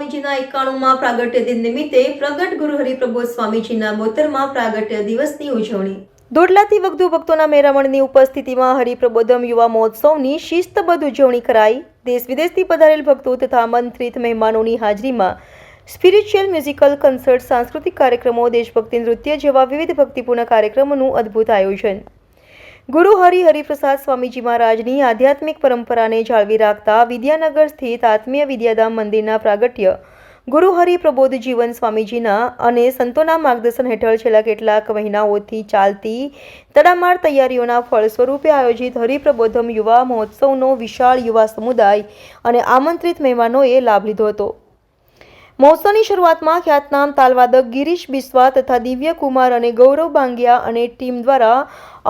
સ્વામીજીના 91માં પ્રાગટ્ય દિન નિમિત્તે પ્રગટ ગુરુ હરિપ્રબોધ સ્વામીજીના 72માં પ્રાગટ્ય દિવસની ઉજવણી. 1.5 લાખથી વધુ ભક્તોના મેરામણની ઉપસ્થિતિમાં હરિપ્રબોધમ યુવા મહોત્સવની શિસ્તબદ્ધ ઉજવણી કરાઈ. દેશ વિદેશથી પધારેલ ભક્તો તથા આમંત્રિત મહેમાનોની હાજરીમાં સ્પિરિચ્યુઅલ મ્યુઝિકલ કન્સર્ટ, સાંસ્કૃતિક કાર્યક્રમો, દેશભક્તિ નૃત્ય જેવા વિવિધ ભક્તિપૂર્ણ કાર્યક્રમોનું અદ્ભુત આયોજન. ગુરુ હરિપ્રસાદ સ્વામીજી મહારાજની આધ્યાત્મિક પરંપરાને જાળવી રાખતા વિદ્યાનગર સ્થિત આત્મીય વિદ્યાધામ મંદિરના પ્રાગટ્ય ગુરુ હરિપ્રબોધ જીવન સ્વામીજીના અને સંતોના માર્ગદર્શન હેઠળ છેલ્લા કેટલાક મહિનાઓથી ચાલતી તડામાર તૈયારીઓના ફળ સ્વરૂપે આયોજિત હરિપ્રબોધમ યુવા મહોત્સવનો વિશાળ યુવા સમુદાય અને આમંત્રિત મહેમાનોએ લાભ લીધો હતો. મહોત્સવની શરૂઆતમાં ખ્યાતનામ તાલવાદક ગિરીશ બિસ્વા તથા દિવ્ય કુમાર અને ગૌરવ બાંગિયા અને ટીમ દ્વારા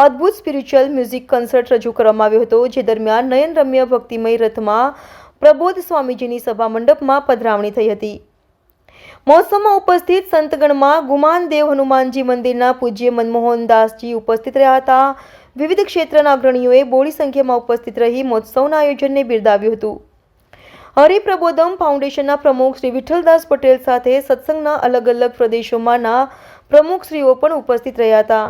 અદ્ભુત સ્પિરિચ્યુઅલ મ્યુઝિક કન્સર્ટ રજૂ કરવામાં આવ્યો હતો, જે દરમિયાન નયનરમ્ય ભક્તિમય રથમાં પ્રબોધ સ્વામીજીની સભા મંડપમાં પધરામણી થઈ હતી. મહોત્સવમાં ઉપસ્થિત સંતગણમાં ગુમાનદેવ હનુમાનજી મંદિરના પૂજ્ય મનમોહનદાસજી ઉપસ્થિત રહ્યા હતા. વિવિધ ક્ષેત્રના અગ્રણીઓએ બહોળી સંખ્યામાં ઉપસ્થિત રહી મહોત્સવના આયોજનને બિરદાવ્યું હતું. હરિપ્રબોધમ ફાઉન્ડેશનના પ્રમુખ શ્રી વિઠ્ઠલદાસ પટેલ સાથે સત્સંગના અલગ અલગ પ્રદેશોમાંના પ્રમુખશ્રીઓ પણ ઉપસ્થિત રહ્યા હતા.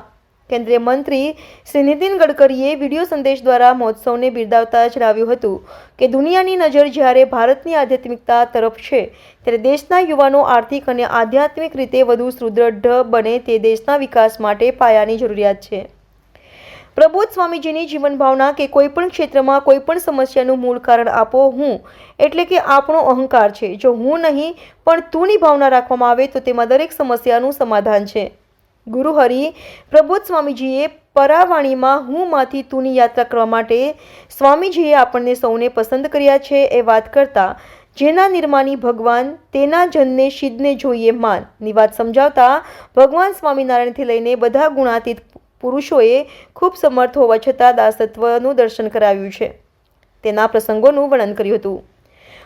કેન્દ્રીય મંત્રી શ્રી નીતિન ગડકરીએ વિડીયો સંદેશ દ્વારા મહોત્સવને બિરદાવતા જણાવ્યું હતું કે દુનિયાની નજર જ્યારે ભારતની આધ્યાત્મિકતા તરફ છે, ત્યારે દેશના યુવાનો આર્થિક અને આધ્યાત્મિક રીતે વધુ સુદૃઢ બને તે દેશના વિકાસ માટે પાયાની જરૂરિયાત છે. પ્રબોધ સ્વામીજીની જીવન ભાવના કે કોઈપણ ક્ષેત્રમાં કોઈપણ સમસ્યાનું મૂળ કારણ આપો હું એટલે કે આપણો અહંકાર છે. જો હું નહીં પણ તુંની ભાવના રાખવામાં આવે તો તેમાં દરેક સમસ્યાનું સમાધાન છે. ગુરુ પ્રબોધ સ્વામીજીએ પરાવાણીમાં હું માંથી તુંની યાત્રા કરવા માટે સ્વામીજીએ આપણને સૌને પસંદ કર્યા છે એ વાત કરતા જેના નિર્માની ભગવાન તેના જનને સિદ્ધને જોઈએ માન ની વાત સમજાવતા ભગવાન સ્વામિનારાયણથી લઈને બધા ગુણાતીત પુરુષોએ ખૂબ સમર્થ હોવા છતાં દાસત્વનું દર્શન કરાવ્યું છે તેના પ્રસંગોનું વર્ણન કર્યું હતું.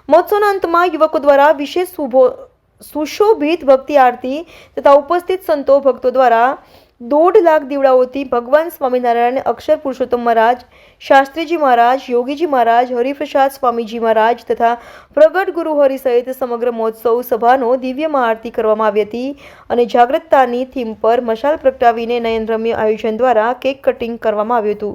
મહોત્સવના અંતમાં યુવકો દ્વારા વિશેષ સુશોભિત ભક્તિ આરતી તથા ઉપસ્થિત સંતો ભક્તો દ્વારા 1.5 લાખ દીવડાઓથી ભગવાન સ્વામિનારાયણ, અક્ષર પુરુષોત્તમ મહારાજ, શાસ્ત્રીજી મહારાજ, યોગીજી મહારાજ, હરિપ્રસાદ સ્વામીજી મહારાજ તથા પ્રગટ ગુરુ હરિ સહિત સમગ્ર મહોત્સવ સભાનો દિવ્ય મહાઆરતી કરવામાં આવી હતી અને જાગૃતતાની થીમ પર મશાલ પ્રગટાવીને નયનરમ્ય આયોજન દ્વારા કેક કટિંગ કરવામાં આવ્યું હતું.